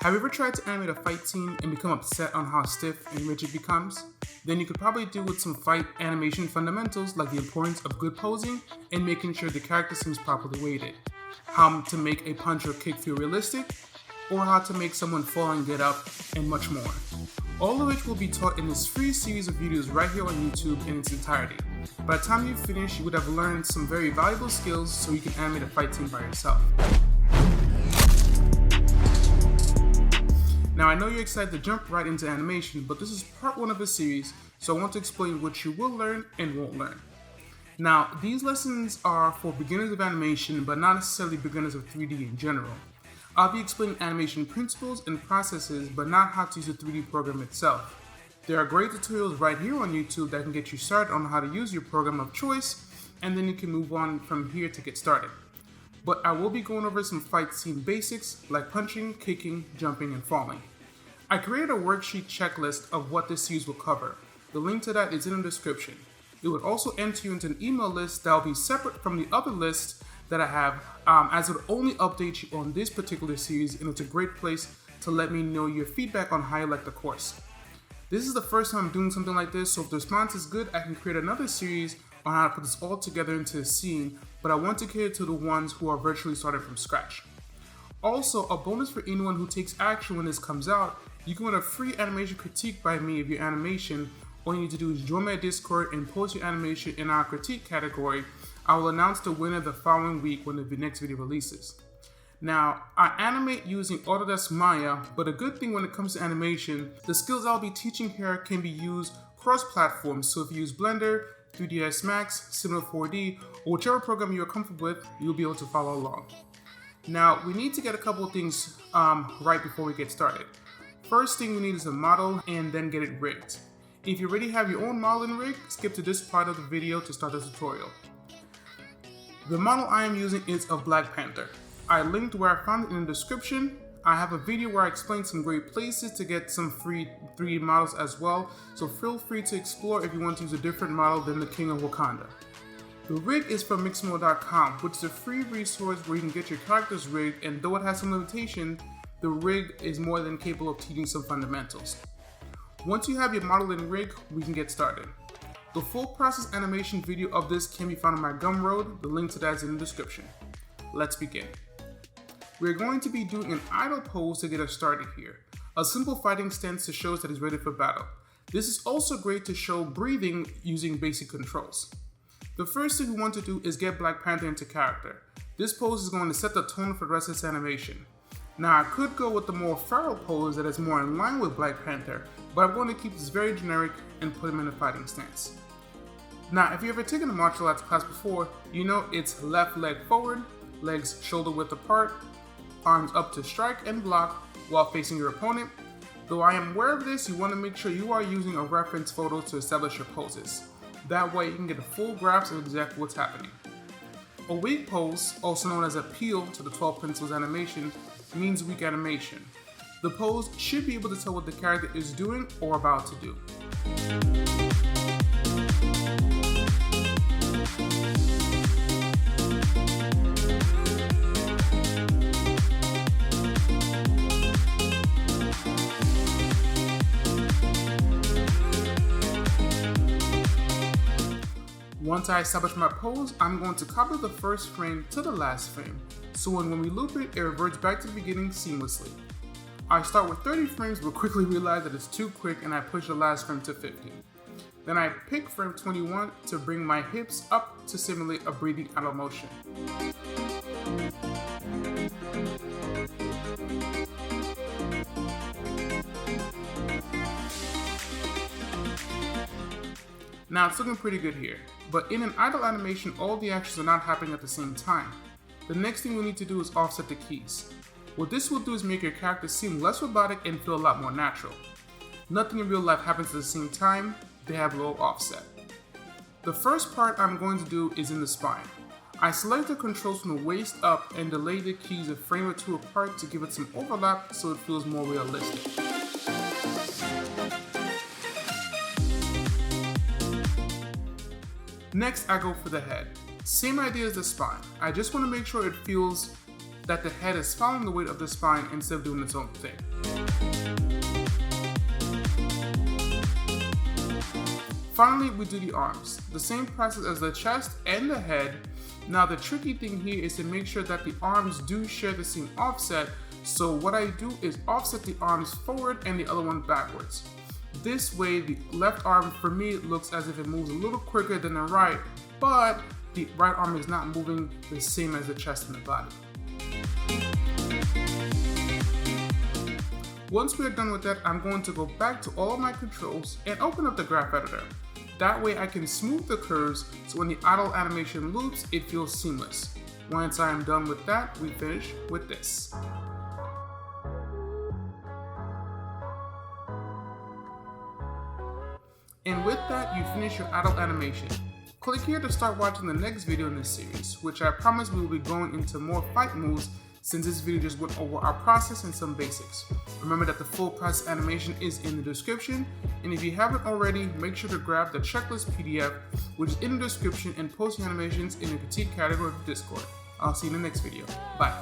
Have you ever tried to animate a fight scene and become upset on how stiff and rigid it becomes? Then you could probably do with some fight animation fundamentals like the importance of good posing and making sure the character seems properly weighted, how to make a punch or kick feel realistic, or how to make someone fall and get up, and much more. All of which will be taught in this free series of videos right here on YouTube in its entirety. By the time you finish, you would have learned some very valuable skills so you can animate a fight scene by yourself. Now I know you're excited to jump right into animation, but this is part 1 of the series, so I want to explain what you will learn and won't learn. Now, these lessons are for beginners of animation, but not necessarily beginners of 3D in general. I'll be explaining animation principles and processes, but not how to use the 3D program itself. There are great tutorials right here on YouTube that can get you started on how to use your program of choice, and then you can move on from here to get started. But I will be going over some fight scene basics like punching, kicking, jumping, and falling. I created a worksheet checklist of what this series will cover. The link to that is in the description. It would also enter you into an email list that will be separate from the other lists that I have, as it would only update you on this particular series, and it's a great place to let me know your feedback on how you like the course. This is the first time I'm doing something like this, so if the response is good, I can create another series on how to put this all together into a scene, but I want to cater to the ones who are virtually starting from scratch. Also, a bonus for anyone who takes action when this comes out, you can win a free animation critique by me of your animation. All you need to do is join my Discord and post your animation in our critique category. I will announce the winner the following week when the next video releases. Now, I animate using Autodesk Maya, but a good thing when it comes to animation, the skills I'll be teaching here can be used cross-platform. So if you use Blender, 3ds Max, Cinema 4D, or whichever program you are comfortable with, you'll be able to follow along. Now, we need to get a couple of things right before we get started. First thing we need is a model and then get it rigged. If you already have your own model and rig, skip to this part of the video to start the tutorial. The model I am using is of Black Panther. I linked where I found it in the description. I have a video where I explain some great places to get some free 3D models as well, so feel free to explore if you want to use a different model than the King of Wakanda. The rig is from Mixamo.com, which is a free resource where you can get your characters rigged, and though it has some limitations, the rig is more than capable of teaching some fundamentals. Once you have your model and rig, we can get started. The full process animation video of this can be found on my Gumroad. The link to that is in the description. Let's begin. We're going to be doing an idle pose to get us started here. A simple fighting stance to show us that he's ready for battle. This is also great to show breathing using basic controls. The first thing we want to do is get Black Panther into character. This pose is going to set the tone for the rest of this animation. Now I could go with the more feral pose that is more in line with Black Panther, but I'm going to keep this very generic and put him in a fighting stance. Now if you've ever taken a martial arts class before, you know it's left leg forward, legs shoulder width apart, arms up to strike and block while facing your opponent. Though I am aware of this, you want to make sure you are using a reference photo to establish your poses. That way you can get a full grasp of exactly what's happening. A weak pose, also known as a peel to the 12 principles animation, means weak animation. The pose should be able to tell what the character is doing or about to do. Once I establish my pose, I'm going to copy the first frame to the last frame, so when we loop it, it reverts back to the beginning seamlessly. I start with 30 frames but quickly realize that it's too quick and I push the last frame to 50. Then I pick frame 21 to bring my hips up to simulate a breathing out of motion. Now it's looking pretty good here, but in an idle animation, all the actions are not happening at the same time. The next thing we need to do is offset the keys. What this will do is make your character seem less robotic and feel a lot more natural. Nothing in real life happens at the same time, they have low offset. The first part I'm going to do is in the spine. I select the controls from the waist up and delay the keys a frame or two apart to give it some overlap so it feels more realistic. Next, I go for the head. Same idea as the spine. I just want to make sure it feels that the head is following the weight of the spine instead of doing its own thing. Finally, we do the arms. The same process as the chest and the head. Now the tricky thing here is to make sure that the arms do share the same offset. So what I do is offset the arms forward and the other one backwards. This way the left arm for me looks as if it moves a little quicker than the right, but the right arm is not moving the same as the chest and the body. Once we're done with that, I'm going to go back to all of my controls and open up the graph editor. That way I can smooth the curves so when the idle animation loops, it feels seamless. Once I am done with that, we finish with this. And with that, you finish your idle animation. Click here to start watching the next video in this series, which I promise we will be going into more fight moves since this video just went over our process and some basics. Remember that the full process animation is in the description, and if you haven't already, make sure to grab the checklist PDF, which is in the description, and post your animations in the critique category of Discord. I'll see you in the next video. Bye.